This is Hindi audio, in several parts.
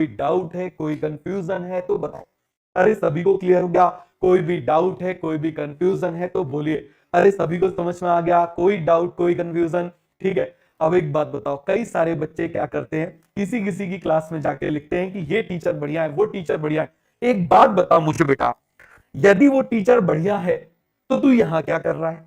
कोई डाउट है, कोई कंफ्यूजन है तो बताओ। अरे सभी को क्लियर हो गया? कोई भी डाउट है, कोई भी कंफ्यूजन है तो बोलिए। अरे सभी को समझ में आ गया? कोई डाउट, कोई कंफ्यूजन? ठीक है। अब एक बात बताओ, कई सारे बच्चे क्या करते हैं, किसी किसी की क्लास में जाके लिखते हैं कि ये टीचर बढ़िया है, वो टीचर बढ़िया है। एक बात बता मुझे बेटा, यदि वो टीचर बढ़िया है तो तू यहां क्या कर रहा है?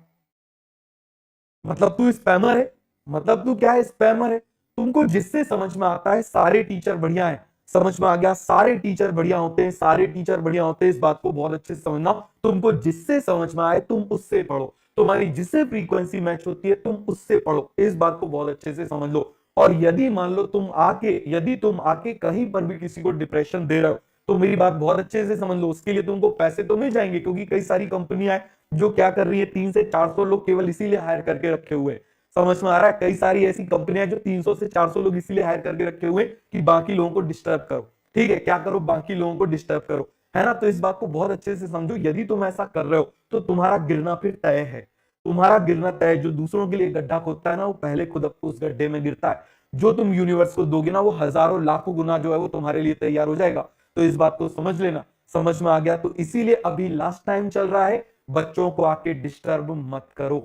मतलब तू स्पैमर है? मतलब तू क्या है, स्पैमर है? तुमको जिससे समझ में आता है सारे टीचर बढ़िया है, समझ में आ गया? सारे टीचर बढ़िया होते हैं, सारे टीचर बढ़िया होते हैं, इस बात को बहुत अच्छे से समझना। तुमको जिससे समझ में आए तुम उससे पढ़ो, तुम्हारी जिससे फ्रीक्वेंसी मैच होती है तुम उससे पढ़ो, इस बात को बहुत अच्छे से समझ लो। और यदि मान लो यदि तुम आके कहीं पर भी किसी को डिप्रेशन दे रहे हो, तो मेरी बात बहुत अच्छे से समझ लो, उसके लिए तुमको पैसे तो मिल जाएंगे, क्योंकि कई सारी कंपनियां जो क्या कर रही है, 300 से 400 लोग केवल इसीलिए हायर करके रखे हुए हैं। समझ में आ रहा है? कई सारी ऐसी कंपनियां जो 300 से 400 लोग इसीलिए हायर करके रखे हुए कि बाकी लोगों को डिस्टर्ब करो। ठीक है, क्या करो, बाकी लोगों को डिस्टर्ब करो, है ना? तो इस बात को बहुत अच्छे से समझो, यदि तुम ऐसा कर रहे हो तो तुम्हारा गिरना फिर तय है। तुम्हारा गिरना तय। जो दूसरों के लिए गड्ढा खोदता है ना, वो पहले खुद उस गड्ढे में गिरता है। जो तुम यूनिवर्स को दोगे ना, वो हजारों लाखों गुना जो है वो तुम्हारे लिए तैयार हो जाएगा। तो इस बात को समझ लेना। समझ में आ गया? तो इसीलिए अभी लास्ट टाइम चल रहा है, बच्चों को आके डिस्टर्ब मत करो।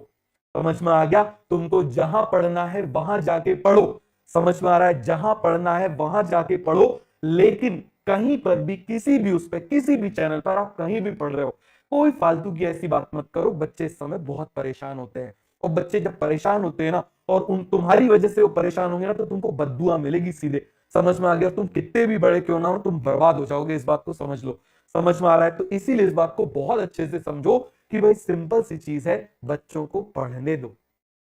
समझ में आ गया? तुमको जहां पढ़ना है वहां जाके पढ़ो। समझ में आ रहा है? जहां पढ़ना है वहां जाके पढ़ो। लेकिन कहीं पर भी, किसी भी उस पर, किसी भी चैनल पर आप कहीं भी पढ़ रहे हो, कोई फालतू की ऐसी बात मत करो। बच्चे इस समय बहुत परेशान होते हैं, और बच्चे जब परेशान होते हैं ना, और उन तुम्हारी वजह से वो परेशान होंगे ना, तो तुमको बद्दुआ मिलेगी सीधे। समझ में आ गया? तुम कितने भी बड़े क्यों ना हो, तुम बर्बाद हो जाओगे, इस बात को समझ लो। समझ में आ रहा है? तो इसीलिए इस बात को बहुत अच्छे से समझो कि भाई सिंपल सी चीज है, बच्चों को पढ़ने दो।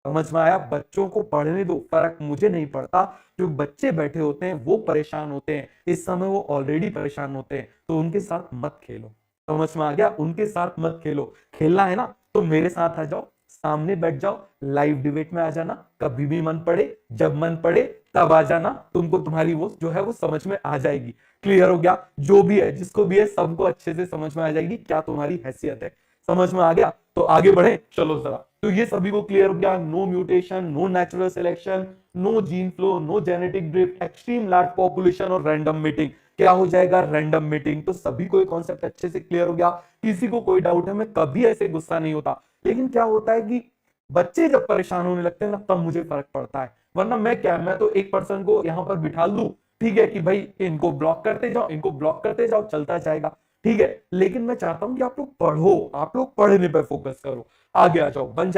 समझ में आया? बच्चों को पढ़ने दो, फर्क मुझे नहीं पड़ता। जो बच्चे बैठे होते हैं वो परेशान होते हैं, इस समय वो ऑलरेडी परेशान होते हैं, तो उनके साथ मत खेलो। समझ में आ गया? उनके साथ मत खेलो। खेलना है ना तो मेरे साथ आ जाओ, सामने बैठ जाओ, लाइव डिबेट में आ जाना, कभी भी मन पड़े, जब मन पड़े तब आ जाना। तुमको तुम्हारी वो जो है वो समझ में आ जाएगी। क्लियर हो गया? जो भी है, जिसको भी है, सबको अच्छे से समझ में आ जाएगी क्या तुम्हारी हैसियत है। समझ में आ गया? तो आगे बढ़े, चलो जरा। तो ये सभी को क्लियर हो गया? No mutation, no natural selection, no gene flow, no genetic drift, extreme large population और रैंडम मीटिंग। क्या हो जाएगा? Random mating. तो सभी को ये कॉन्सेप्ट अच्छे से क्लियर हो गया? किसी को कोई डाउट है? मैं कभी ऐसे गुस्सा नहीं होता, लेकिन क्या होता है कि बच्चे जब परेशान होने लगते हैं ना, तब मुझे फर्क पड़ता है। वरना मैं तो एक पर्सन को यहां पर बिठा दूं, ठीक है, कि भाई इनको ब्लॉक करते जाओ, इनको ब्लॉक करते जाओ, चलता जाएगा। ठीक है, लेकिन मैं चाहता हूं कि आप लोग पढ़ो, आप लोग पढ़ने पर फोकस करो। आगे आ जाओ, बन